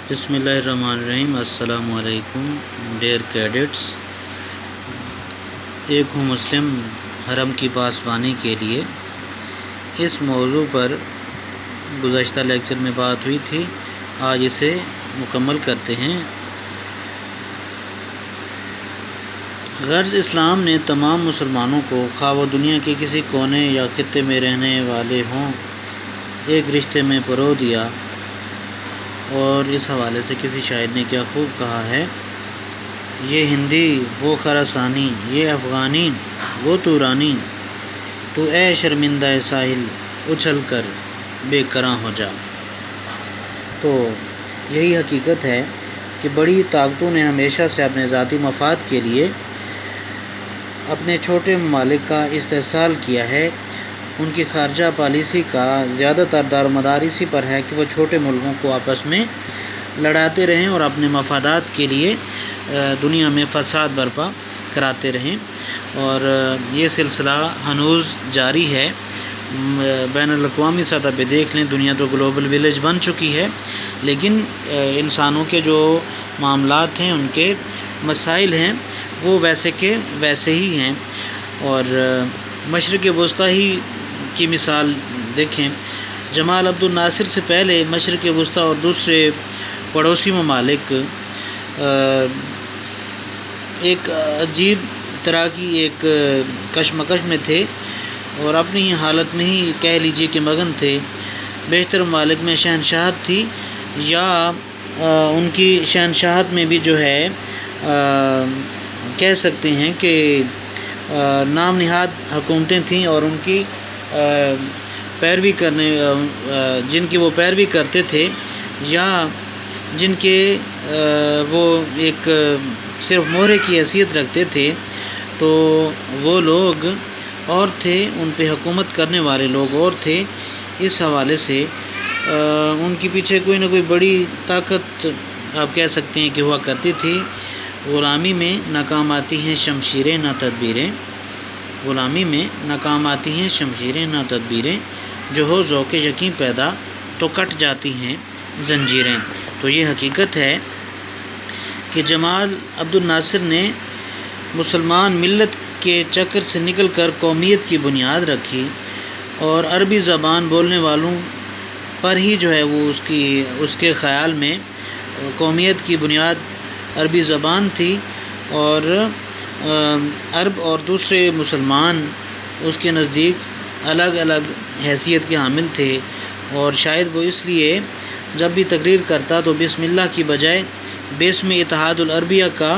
بسم اللہ الرحمن الرحیم۔ السلام علیکم ڈیئر کیڈٹس۔ ایک ہوں مسلم حرم کی پاسبانی کے لیے اس موضوع پر گزشتہ لیکچر میں بات ہوئی تھی، آج اسے مکمل کرتے ہیں۔ غرض اسلام نے تمام مسلمانوں کو خواہ وہ دنیا کے کسی کونے یا خطے میں رہنے والے ہوں ایک رشتے میں پرو دیا، اور اس حوالے سے کسی شاعر نے کیا خوب کہا ہے، یہ ہندی وہ خراسانی، یہ افغانی وہ تورانی، تو اے شرمندہ ساحل اچھل کر بے کراں ہو جا۔ تو یہی حقیقت ہے کہ بڑی طاقتوں نے ہمیشہ سے اپنے ذاتی مفاد کے لیے اپنے چھوٹے ممالک کا استحصال کیا ہے۔ ان کی خارجہ پالیسی کا زیادہ تر دار و مدار اسی پر ہے کہ وہ چھوٹے ملکوں کو آپس میں لڑاتے رہیں اور اپنے مفادات کے لیے دنیا میں فساد برپا کراتے رہیں، اور یہ سلسلہ ہنوز جاری ہے۔ بین الاقوامی سطح پہ دیکھ لیں، دنیا تو گلوبل ولیج بن چکی ہے، لیکن انسانوں کے جو معاملات ہیں، ان کے مسائل ہیں، وہ ویسے کے ویسے ہی ہیں۔ اور مشرق وسطیٰ ہی کی مثال دیکھیں، جمال عبد الناصر سے پہلے مشرق وسطیٰ اور دوسرے پڑوسی ممالک ایک عجیب طرح کی ایک کشمکش میں تھے اور اپنی ہی حالت میں ہی کہہ لیجیے کہ مگن تھے۔ بیشتر ممالک میں شہنشاہت تھی، یا ان کی شہنشاہت میں بھی جو ہے کہہ سکتے ہیں کہ نام نہاد حکومتیں تھیں، اور ان کی پیروی کرنے جن کی وہ پیروی کرتے تھے، یا جن کے وہ ایک صرف مہرے کی حیثیت رکھتے تھے، تو وہ لوگ اور تھے، ان پہ حکومت کرنے والے لوگ اور تھے۔ اس حوالے سے ان کے پیچھے کوئی نہ کوئی بڑی طاقت آپ کہہ سکتے ہیں کہ ہوا کرتی تھی۔ غلامی میں ناکام آتی ہیں شمشیریں نہ تدبیریں، غلامی میں ناکام آتی ہیں شمشیریں نہ تدبیریں، جو ہو ذوق یقین پیدا تو کٹ جاتی ہیں زنجیریں۔ تو یہ حقیقت ہے کہ جمال عبد الناصر نے مسلمان ملت کے چکر سے نکل کر قومیت کی بنیاد رکھی، اور عربی زبان بولنے والوں پر ہی جو ہے وہ اس کے خیال میں قومیت کی بنیاد عربی زبان تھی، اور عرب اور دوسرے مسلمان اس کے نزدیک الگ الگ حیثیت کے حامل تھے۔ اور شاید وہ اس لیے جب بھی تقریر کرتا تو بسم اللہ کی بجائے باسم اتحاد العربیہ کا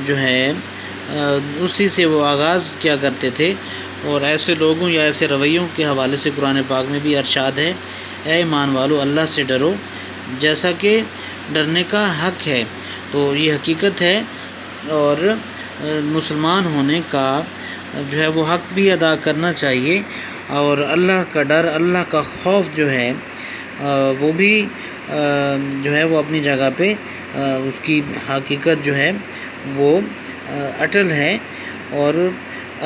جو ہے اسی سے وہ آغاز کیا کرتے تھے۔ اور ایسے لوگوں یا ایسے رویوں کے حوالے سے قرآن پاک میں بھی ارشاد ہے، اے ایمان والو اللہ سے ڈرو جیسا کہ ڈرنے کا حق ہے۔ تو یہ حقیقت ہے، اور مسلمان ہونے کا جو ہے وہ حق بھی ادا کرنا چاہیے، اور اللہ کا ڈر، اللہ کا خوف جو ہے وہ بھی جو ہے وہ اپنی جگہ پہ اس کی حقیقت جو ہے وہ اٹل ہے۔ اور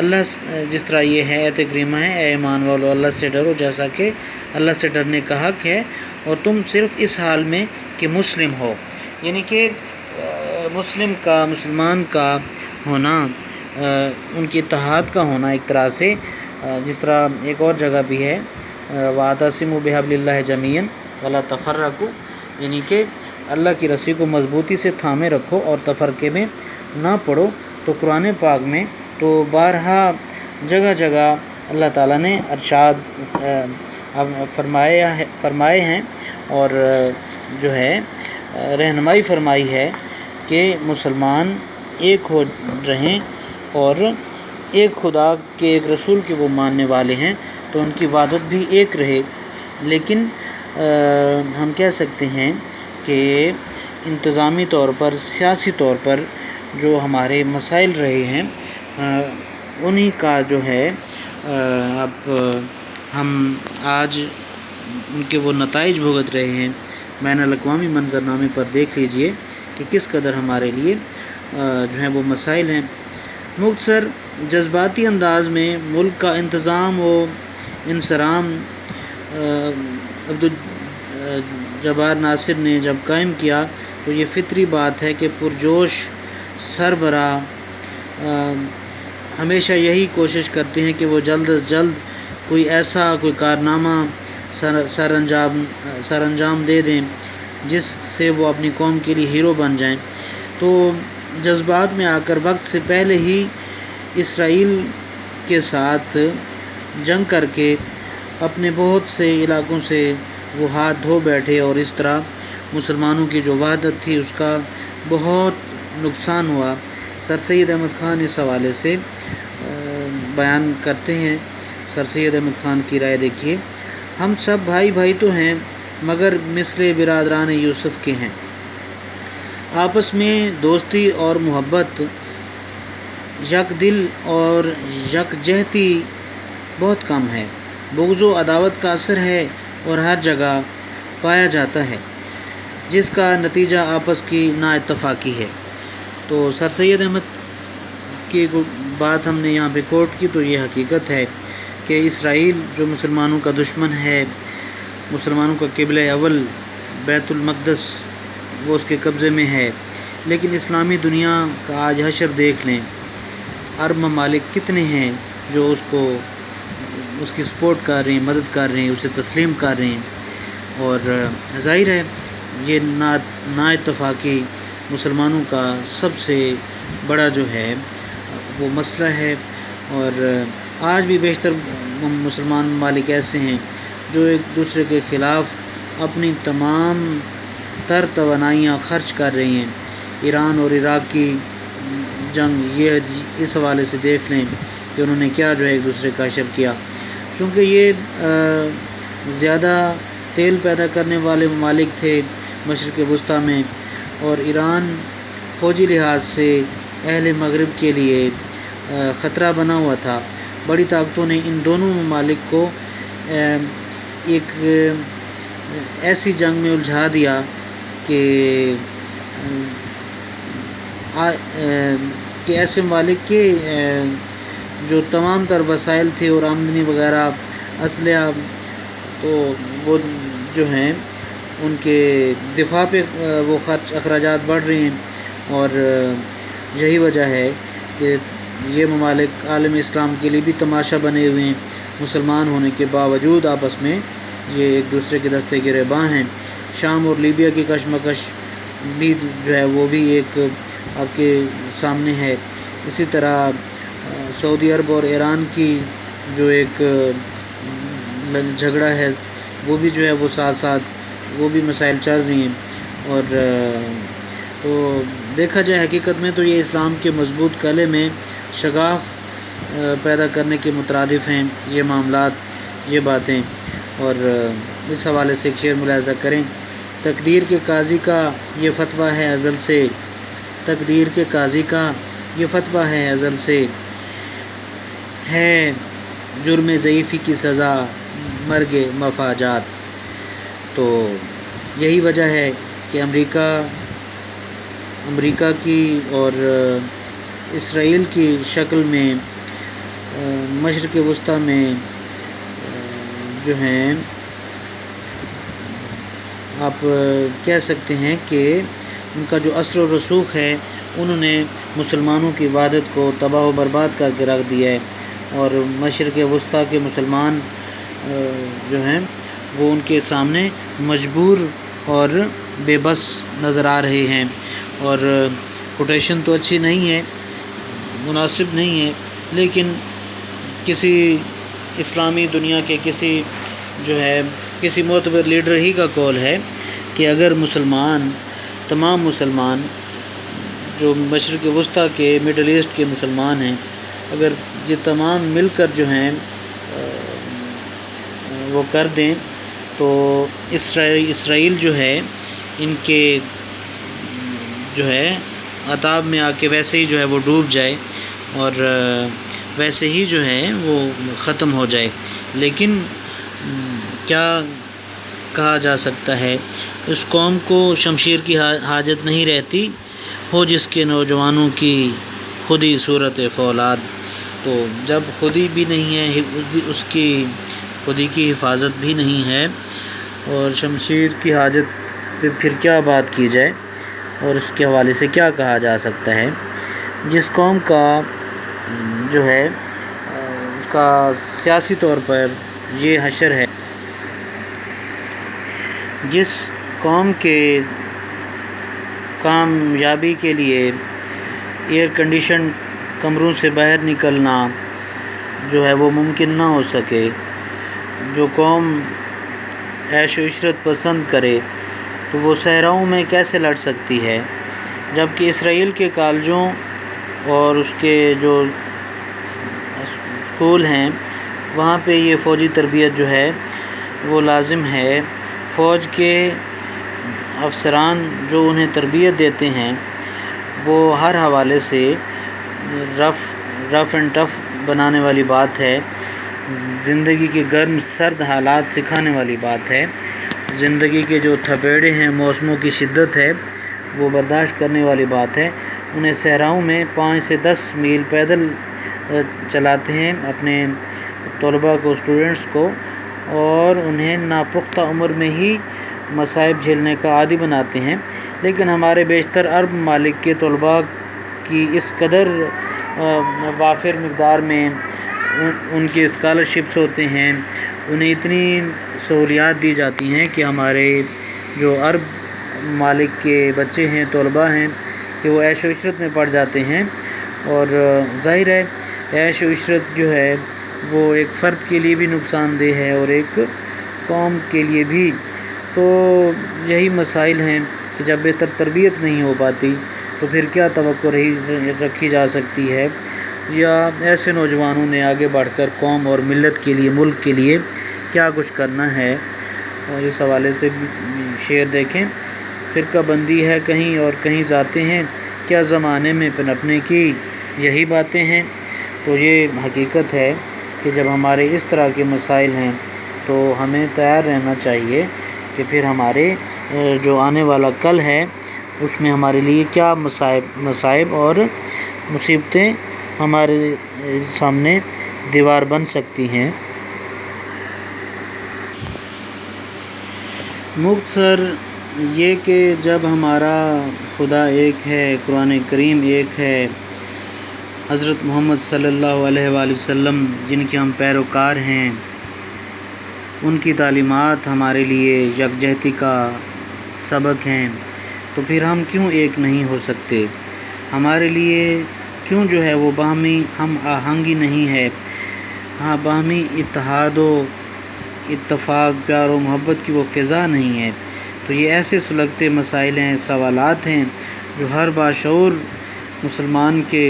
اللہ جس طرح یہ ہے ایت کریمہ ہے، اے ایمان والو اللہ سے ڈرو جیسا کہ اللہ سے ڈرنے کا حق ہے، اور تم صرف اس حال میں کہ مسلم ہو، یعنی کہ مسلمان کا ہونا، ان کی اتحاد کا ہونا ایک طرح سے، جس طرح ایک اور جگہ بھی ہے وَاعْتَصِمُوا بِحَبْلِ اللَّهِ جَمِيعًا وَلَا تَفَرَّقُوا، یعنی کہ اللہ کی رسی کو مضبوطی سے تھامے رکھو اور تفرقے میں نہ پڑو۔ تو قرآن پاک میں تو بارہا جگہ جگہ اللہ تعالیٰ نے ارشاد فرمائے ہیں، اور جو ہے رہنمائی فرمائی ہے کہ مسلمان ایک ہو رہیں، اور ایک خدا کے ایک رسول کے وہ ماننے والے ہیں، تو ان کی عبادت بھی ایک رہے۔ لیکن ہم کہہ سکتے ہیں کہ انتظامی طور پر، سیاسی طور پر جو ہمارے مسائل رہے ہیں، انہی کا جو ہے اب ہم آج ان کے وہ نتائج بھگت رہے ہیں۔ بین الاقوامی منظرنامے پر دیکھ لیجئے کہ کس قدر ہمارے لیے جو ہے وہ مسائل ہیں۔ مختصر جذباتی انداز میں ملک کا انتظام و انصرام جبار ناصر نے جب قائم کیا تو یہ فطری بات ہے کہ پرجوش سربراہ ہمیشہ یہی کوشش کرتے ہیں کہ وہ جلد از جلد کوئی کارنامہ سر انجام دے دیں جس سے وہ اپنی قوم کے لیے ہیرو بن جائیں۔ تو جذبات میں آ کر وقت سے پہلے ہی اسرائیل کے ساتھ جنگ کر کے اپنے بہت سے علاقوں سے وہ ہاتھ دھو بیٹھے، اور اس طرح مسلمانوں کی جو وحدت تھی اس کا بہت نقصان ہوا۔ سر سید احمد خان اس حوالے سے بیان کرتے ہیں۔ سر سید احمد خان کی رائے دیکھیے: ہم سب بھائی تو ہیں مگر مثل برادران یوسف کے ہیں۔ آپس میں دوستی اور محبت، یک دل اور یکجہتی بہت کم ہے۔ بغض و عداوت کا اثر ہے اور ہر جگہ پایا جاتا ہے، جس کا نتیجہ آپس کی نا اتفاقی ہے۔ تو سر سید احمد کی بات ہم نے یہاں پہ کوٹ کی، تو یہ حقیقت ہے کہ اسرائیل جو مسلمانوں کا دشمن ہے، مسلمانوں کا قبلہ اول بیت المقدس وہ اس کے قبضے میں ہے، لیکن اسلامی دنیا کا آج حشر دیکھ لیں، عرب ممالک کتنے ہیں جو اس کی سپورٹ کر رہے ہیں، مدد کر رہے ہیں، اسے تسلیم کر رہے ہیں، اور ظاہر ہے یہ نا اتفاقی مسلمانوں کا سب سے بڑا جو ہے وہ مسئلہ ہے۔ اور آج بھی بیشتر مسلمان ممالک ایسے ہیں جو ایک دوسرے کے خلاف اپنی تمام تر توانائیاں خرچ کر رہی ہیں۔ ایران اور عراق کی جنگ، یہ اس حوالے سے دیکھ لیں کہ انہوں نے کیا جو ہے ایک دوسرے کا حشر کیا، چونکہ یہ زیادہ تیل پیدا کرنے والے ممالک تھے مشرق وسطیٰ میں، اور ایران فوجی لحاظ سے اہل مغرب کے لیے خطرہ بنا ہوا تھا۔ بڑی طاقتوں نے ان دونوں ممالک کو ایک ایسی جنگ میں الجھا دیا کہ ایسے ممالک کے جو تمام تر وسائل تھے اور آمدنی وغیرہ، اسلحہ، تو وہ جو ہیں ان کے دفاع پہ وہ اخراجات بڑھ رہے ہیں، اور یہی وجہ ہے کہ یہ ممالک عالم اسلام کے لیے بھی تماشا بنے ہوئے ہیں۔ مسلمان ہونے کے باوجود آپس میں یہ ایک دوسرے کے دستے گریباں ہیں۔ شام اور لیبیا کی کشمکش بھی جو ہے وہ بھی ایک آپ کے سامنے ہے۔ اسی طرح سعودی عرب اور ایران کی جو ایک جھگڑا ہے وہ بھی جو ہے وہ ساتھ ساتھ وہ بھی مسائل چل رہی ہیں، اور تو دیکھا جائے حقیقت میں تو یہ اسلام کے مضبوط قلعے میں شگاف پیدا کرنے کے مترادف ہیں یہ معاملات، یہ باتیں۔ اور اس حوالے سے ایک شعر ملاحظہ کریں: تقدیر کے قاضی کا یہ فتویٰ ہے ازل سے، تقدیر کے قاضی کا یہ فتویٰ ہے ازل سے، ہے جرم ضعیفی کی سزا مرگ مفاجات۔ تو یہی وجہ ہے کہ امریکہ کی اور اسرائیل کی شکل میں مشرق وسطیٰ میں جو ہیں آپ کہہ سکتے ہیں کہ ان کا جو اثر و رسوخ ہے، انہوں نے مسلمانوں کی وحدت کو تباہ و برباد کر کے رکھ دیا ہے، اور مشرق وسطیٰ کے مسلمان جو ہیں وہ ان کے سامنے مجبور اور بے بس نظر آ رہے ہیں۔ اور کوٹیشن تو اچھی نہیں ہے، مناسب نہیں ہے، لیکن کسی اسلامی دنیا کے کسی معتبر لیڈر ہی کا قول ہے کہ اگر تمام مسلمان جو مشرق وسطیٰ کے مڈل ایسٹ کے مسلمان ہیں، اگر یہ تمام مل کر جو ہیں وہ کر دیں تو اسرائیل جو ہے ان کے جو ہے عذاب میں آ کے ویسے ہی جو ہے وہ ڈوب جائے، اور ویسے ہی جو ہے وہ ختم ہو جائے۔ لیکن کیا کہا جا سکتا ہے، اس قوم کو شمشیر کی حاجت نہیں رہتی، ہو جس کے نوجوانوں کی خودی صورت فولاد۔ تو جب خودی بھی نہیں ہے، اس کی خودی کی حفاظت بھی نہیں ہے، اور شمشیر کی حاجت پہ پھر کیا بات کی جائے اور اس کے حوالے سے کیا کہا جا سکتا ہے۔ جس قوم کا جو ہے اس کا سیاسی طور پر یہ حشر ہے، جس قوم کے کامیابی کے لیے ایئر کنڈیشن کمروں سے باہر نکلنا جو ہے وہ ممکن نہ ہو سکے، جو قوم عیش و عشرت پسند کرے تو وہ صحراؤں میں کیسے لڑ سکتی ہے، جبکہ اسرائیل کے کالجوں اور اس کے جو اسکول ہیں وہاں پہ یہ فوجی تربیت جو ہے وہ لازم ہے۔ فوج کے افسران جو انہیں تربیت دیتے ہیں وہ ہر حوالے سے رف اینڈ ٹف بنانے والی بات ہے، زندگی کے گرم سرد حالات سکھانے والی بات ہے، زندگی کے جو تھپیڑے ہیں، موسموں کی شدت ہے وہ برداشت کرنے والی بات ہے۔ انہیں صحراؤں میں 5 سے 10 میل پیدل چلاتے ہیں اپنے طلباء کو، اسٹوڈنٹس کو، اور انہیں ناپختہ عمر میں ہی مصائب جھیلنے کا عادی بناتے ہیں۔ لیکن ہمارے بیشتر عرب ممالک کے طلباء کی اس قدر وافر مقدار میں ان کی اسکالرشپس ہوتے ہیں، انہیں اتنی سہولیات دی جاتی ہیں کہ ہمارے جو عرب ممالک کے بچے ہیں، طلباء ہیں، کہ وہ عیش و عشرت میں پڑ جاتے ہیں۔ اور ظاہر ہے عیش و عشرت جو ہے وہ ایک فرد کے لیے بھی نقصان دہ ہے اور ایک قوم کے لیے بھی۔ تو یہی مسائل ہیں کہ جب بہتر تربیت نہیں ہو پاتی تو پھر کیا توقع رکھی جا سکتی ہے، یا ایسے نوجوانوں نے آگے بڑھ کر قوم اور ملت کے لیے، ملک کے لیے کیا کچھ کرنا ہے۔ اور اس حوالے سے شعر دیکھیں، فرقہ بندی ہے کہیں اور کہیں ذاتیں ہیں، کیا زمانے میں پنپنے کی یہی باتیں ہیں۔ تو یہ حقیقت ہے کہ جب ہمارے اس طرح کے مسائل ہیں تو ہمیں تیار رہنا چاہیے کہ پھر ہمارے جو آنے والا کل ہے اس میں ہمارے لیے کیا مصائب اور مصیبتیں ہمارے سامنے دیوار بن سکتی ہیں۔ مختصر یہ کہ جب ہمارا خدا ایک ہے، قرآن کریم ایک ہے، حضرت محمد صلی اللہ علیہ وآلہ وسلم جن کے ہم پیروکار ہیں، ان کی تعلیمات ہمارے لیے یکجہتی کا سبق ہیں، تو پھر ہم کیوں ایک نہیں ہو سکتے؟ ہمارے لیے کیوں جو ہے وہ باہمی ہم آہنگی نہیں ہے، ہاں باہمی اتحاد و اتفاق، پیار و محبت کی وہ فضا نہیں ہے؟ تو یہ ایسے سلگتے مسائل ہیں، سوالات ہیں جو ہر باشعور مسلمان کے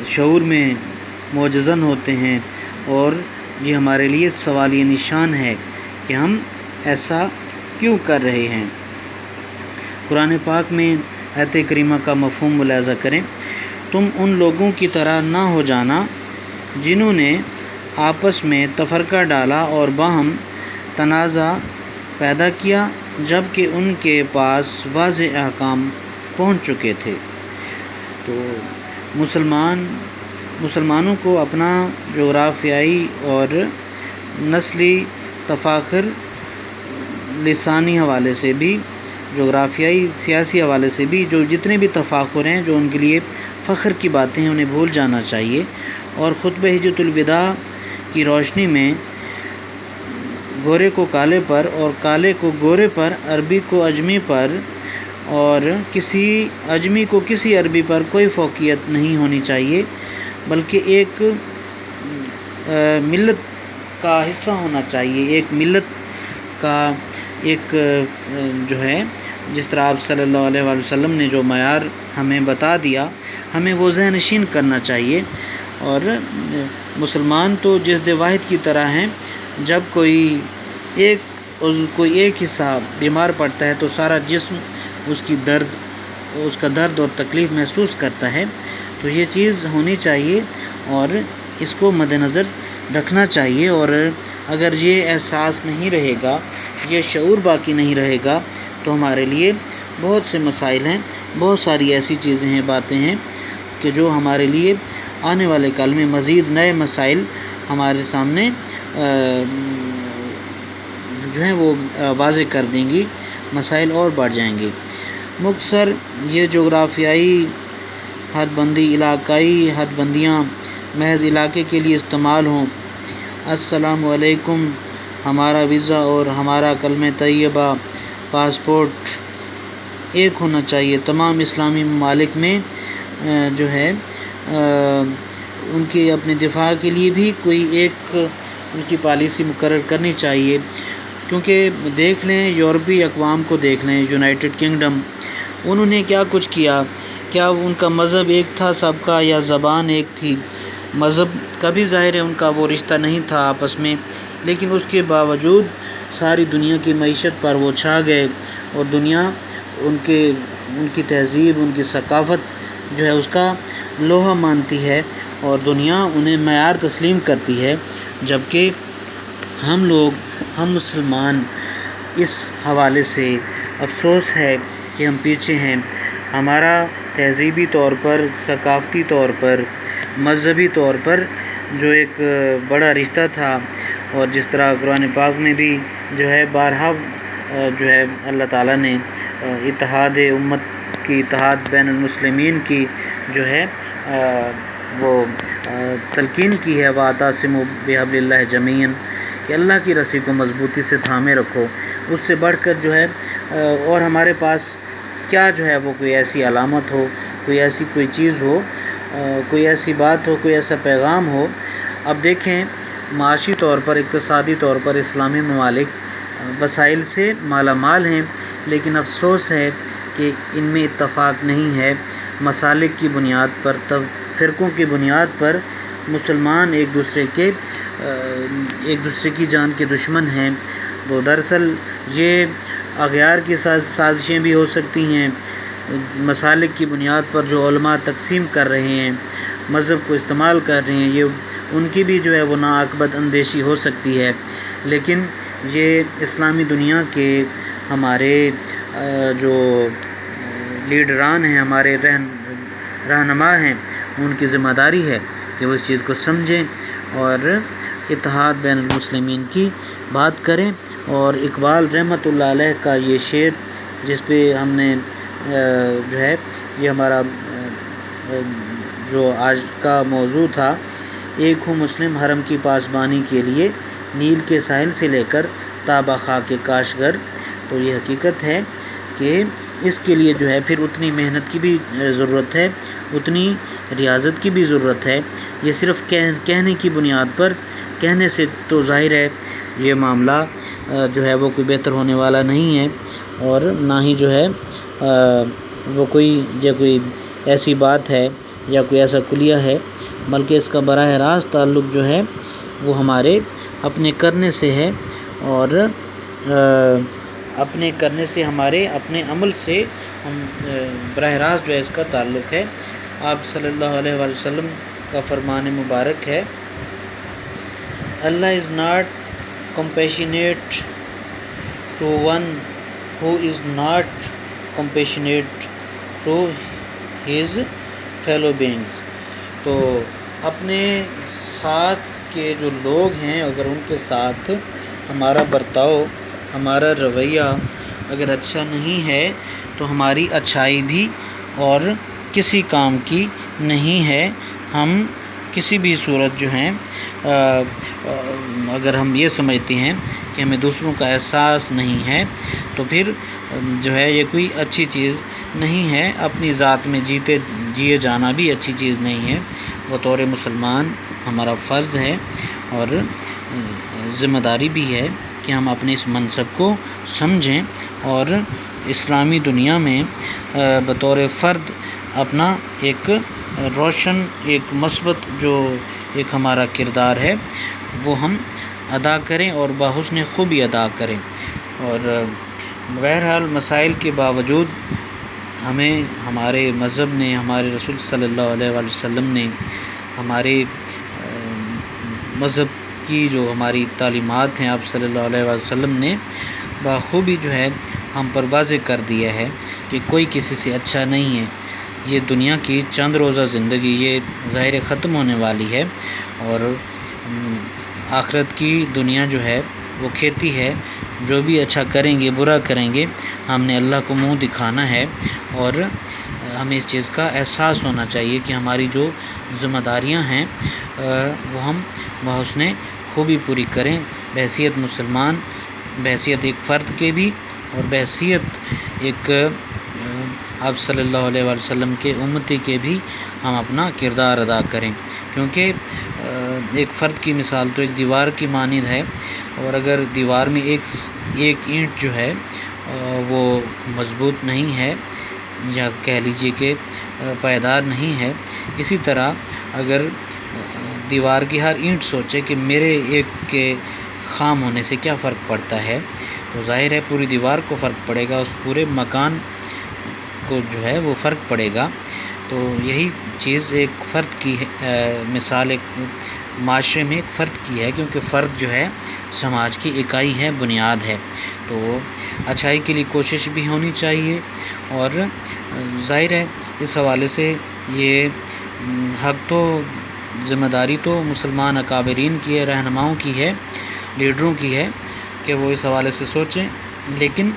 شعور میں موجزن ہوتے ہیں، اور یہ ہمارے لیے سوالیہ نشان ہے کہ ہم ایسا کیوں کر رہے ہیں۔ قرآن پاک میں آیت کریمہ کا مفہوم ملاحظہ کریں، تم ان لوگوں کی طرح نہ ہو جانا جنہوں نے آپس میں تفرقہ ڈالا اور باہم تنازع پیدا کیا جبکہ ان کے پاس واضح احکام پہنچ چکے تھے۔ تو مسلمانوں کو اپنا جغرافیائی اور نسلی تفاخر لسانی حوالے سے بھی، جغرافیائی سیاسی حوالے سے بھی، جو جتنے بھی تفاخر ہیں جو ان کے لیے فخر کی باتیں ہیں انہیں بھول جانا چاہیے، اور خطبہ حجۃ الوداع کی روشنی میں گورے کو کالے پر اور کالے کو گورے پر، عربی کو اجمی پر اور کسی اجمی کو کسی عربی پر کوئی فوقیت نہیں ہونی چاہیے، بلکہ ایک ملت کا حصہ ہونا چاہیے، ایک ملت کا ایک جو ہے جس طرح آپ صلی اللہ علیہ وآلہ وسلم نے جو معیار ہمیں بتا دیا ہمیں وہ ذہن نشین کرنا چاہیے۔ اور مسلمان تو جسد واحد کی طرح ہیں، جب کوئی ایک حصہ بیمار پڑتا ہے تو سارا جسم اس کا درد اور تکلیف محسوس کرتا ہے۔ تو یہ چیز ہونی چاہیے اور اس کو مد نظر رکھنا چاہیے، اور اگر یہ احساس نہیں رہے گا، یہ شعور باقی نہیں رہے گا تو ہمارے لیے بہت سے مسائل ہیں، بہت ساری ایسی چیزیں ہیں، باتیں ہیں کہ جو ہمارے لیے آنے والے کل میں مزید نئے مسائل ہمارے سامنے جو ہیں وہ واضح کر دیں گی، مسائل اور بڑھ جائیں گے۔ مختصر یہ جغرافیائی حد بندی، علاقائی حد بندیاں محض علاقے کے لیے استعمال ہوں۔ السلام علیکم، ہمارا ویزا اور ہمارا کلمہ طیبہ، پاسپورٹ ایک ہونا چاہیے۔ تمام اسلامی ممالک میں جو ہے ان کے اپنے دفاع کے لیے بھی کوئی ایک ان کی پالیسی مقرر کرنی چاہیے، کیونکہ دیکھ لیں یورپی اقوام کو دیکھ لیں، یونائٹڈ کنگڈم، انہوں نے کیا کچھ کیا؟ کیا ان کا مذہب ایک تھا سب کا، یا زبان ایک تھی؟ مذہب کا بھی ظاہر ہے ان کا وہ رشتہ نہیں تھا آپس میں، لیکن اس کے باوجود ساری دنیا کی معیشت پر وہ چھا گئے، اور دنیا ان کی تہذیب، ان کی ثقافت جو ہے اس کا لوہا مانتی ہے، اور دنیا انہیں معیار تسلیم کرتی ہے، جبکہ ہم مسلمان اس حوالے سے افسوس ہے کہ ہم پیچھے ہیں۔ ہمارا تہذیبی طور پر، ثقافتی طور پر، مذہبی طور پر جو ایک بڑا رشتہ تھا، اور جس طرح قرآن پاک میں بھی جو ہے بارہا جو ہے اللہ تعالیٰ نے اتحاد امت کی، اتحاد بین المسلمین کی جو ہے وہ تلقین کی ہے، وَاعْتَصِمُوا بِحَبْلِ اللَّهِ جَمِيعًا، کہ اللہ کی رسی کو مضبوطی سے تھامے رکھو۔ اس سے بڑھ کر جو ہے اور ہمارے پاس کیا جو ہے وہ کوئی ایسی علامت ہو، کوئی چیز ہو، کوئی ایسی بات ہو، کوئی ایسا پیغام ہو۔ اب دیکھیں معاشی طور پر، اقتصادی طور پر اسلامی ممالک وسائل سے مالا مال ہیں، لیکن افسوس ہے کہ ان میں اتفاق نہیں ہے۔ مسالک کی بنیاد پر، فرقوں کی بنیاد پر مسلمان ایک دوسرے کی جان کے دشمن ہیں۔ تو دراصل یہ اغیار کی سازشیں بھی ہو سکتی ہیں، مسالک کی بنیاد پر جو علماء تقسیم کر رہے ہیں، مذہب کو استعمال کر رہے ہیں، یہ ان کی بھی جو ہے وہ ناعاقبت اندیشی ہو سکتی ہے۔ لیکن یہ اسلامی دنیا کے ہمارے جو لیڈران ہیں، ہمارے رہنما ہیں، ان کی ذمہ داری ہے کہ وہ اس چیز کو سمجھیں اور اتحاد بین المسلمین کی بات کریں۔ اور اقبال رحمۃ اللہ علیہ کا یہ شعر، جس پہ ہم نے جو ہے یہ ہمارا جو آج کا موضوع تھا، ایک ہوں مسلم حرم کی پاسبانی کے لیے، نیل کے ساحل سے لے کر تابہ خاک کاشغر، تو یہ حقیقت ہے کہ اس کے لیے جو ہے پھر اتنی محنت کی بھی ضرورت ہے، اتنی ریاضت کی بھی ضرورت ہے۔ یہ صرف کہنے کی بنیاد پر، کہنے سے تو ظاہر ہے یہ معاملہ جو ہے وہ کوئی بہتر ہونے والا نہیں ہے، اور نہ ہی جو ہے وہ کوئی ایسی بات ہے یا کوئی ایسا کلیہ ہے، بلکہ اس کا براہ راست تعلق جو ہے وہ ہمارے اپنے کرنے سے ہے، اور اپنے کرنے سے، ہمارے اپنے عمل سے ہم براہ راست جو ہے اس کا تعلق ہے۔ آپ صلی اللہ علیہ وآلہ وسلم کا فرمان مبارک ہے، Allah is not compassionate to one who is not compassionate to his fellow beings۔ تو اپنے ساتھ کے جو لوگ ہیں، اگر ان کے ساتھ ہمارا برتاؤ، ہمارا رویہ اگر اچھا نہیں ہے، تو ہماری اچھائی بھی اور کسی کام کی نہیں ہے۔ ہم کسی بھی صورت جو ہیں اگر ہم یہ سمجھتے ہیں کہ ہمیں دوسروں کا احساس نہیں ہے، تو پھر جو ہے یہ کوئی اچھی چیز نہیں ہے۔ اپنی ذات میں جیے جانا بھی اچھی چیز نہیں ہے۔ بطور مسلمان ہمارا فرض ہے اور ذمہ داری بھی ہے کہ ہم اپنے اس منصب کو سمجھیں، اور اسلامی دنیا میں بطور فرد اپنا ایک روشن، ایک مثبت جو ایک ہمارا کردار ہے وہ ہم ادا کریں اور بحسن خوبی ادا کریں۔ اور بہرحال مسائل کے باوجود ہمیں ہمارے مذہب نے، ہمارے رسول صلی اللہ علیہ وآلہ وسلم نے، ہمارے مذہب کی جو ہماری تعلیمات ہیں، آپ صلی اللہ علیہ وآلہ وسلم نے بخوبی جو ہے ہم پر واضح کر دیا ہے کہ کوئی کسی سے اچھا نہیں ہے۔ یہ دنیا کی چند روزہ زندگی یہ ظاہر ختم ہونے والی ہے، اور آخرت کی دنیا جو ہے وہ کھیتی ہے جو بھی اچھا کریں گے برا کریں گے ہم نے اللہ کو منہ دکھانا ہے، اور ہمیں اس چیز کا احساس ہونا چاہیے کہ ہماری جو ذمہ داریاں ہیں وہ ہم بحسن خوبی پوری کریں، بحیثیت مسلمان، بحیثیت ایک فرد کے بھی، اور بحیثیت ایک آپ صلی اللہ علیہ وآلہ وسلم کے امتی کے بھی ہم اپنا کردار ادا کریں، کیونکہ ایک فرد کی مثال تو ایک دیوار کی مانند ہے، اور اگر دیوار میں ایک اینٹ جو ہے وہ مضبوط نہیں ہے، یا کہہ لیجیے کہ پائیدار نہیں ہے، اسی طرح اگر دیوار کی ہر اینٹ سوچے کہ میرے ایک کے خام ہونے سے کیا فرق پڑتا ہے، تو ظاہر ہے پوری دیوار کو فرق پڑے گا، اس پورے مکان کو جو ہے وہ فرق پڑے گا۔ تو یہی چیز ایک فرد کی مثال ایک معاشرے میں ایک فرد کی ہے، کیونکہ فرد جو ہے سماج کی اکائی ہے، بنیاد ہے، تو اچھائی کے لیے کوشش بھی ہونی چاہیے، اور ظاہر ہے اس حوالے سے یہ حق تو ذمہ داری تو مسلمان اکابرین کی ہے، رہنماؤں کی ہے، لیڈروں کی ہے کہ وہ اس حوالے سے سوچیں، لیکن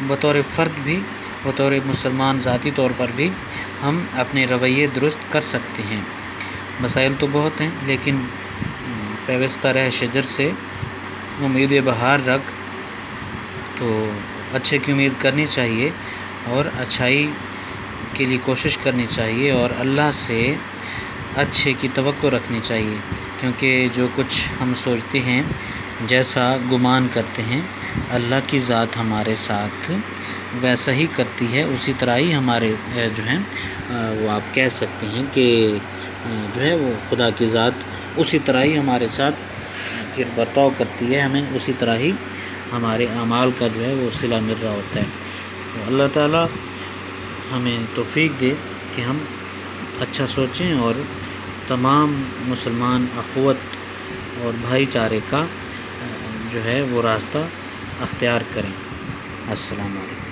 بطور فرد بھی، بطور مسلمان ذاتی طور پر بھی ہم اپنے رویے درست کر سکتے ہیں۔ مسائل تو بہت ہیں، لیکن پیوستہ رہ شجر سے امید بہار رکھ، تو اچھے کی امید کرنی چاہیے، اور اچھائی کے لیے کوشش کرنی چاہیے، اور اللہ سے اچھے کی توقع رکھنی چاہیے، کیونکہ جو کچھ ہم سوچتے ہیں، جیسا گمان کرتے ہیں، اللہ کی ذات ہمارے ساتھ ویسا ہی کرتی ہے، اسی طرح ہی ہمارے جو ہیں وہ آپ کہہ سکتے ہیں کہ جو ہے وہ خدا کی ذات اسی طرح ہی ہمارے ساتھ پھر برتاؤ کرتی ہے، ہمیں اسی طرح ہی ہمارے اعمال کا جو ہے وہ صلہ مل رہا ہوتا ہے۔ تو اللہ تعالیٰ ہمیں توفیق دے کہ ہم اچھا سوچیں، اور تمام مسلمان اخوت اور بھائی چارے کا جو ہے وہ راستہ اختیار کریں۔ السلام علیکم۔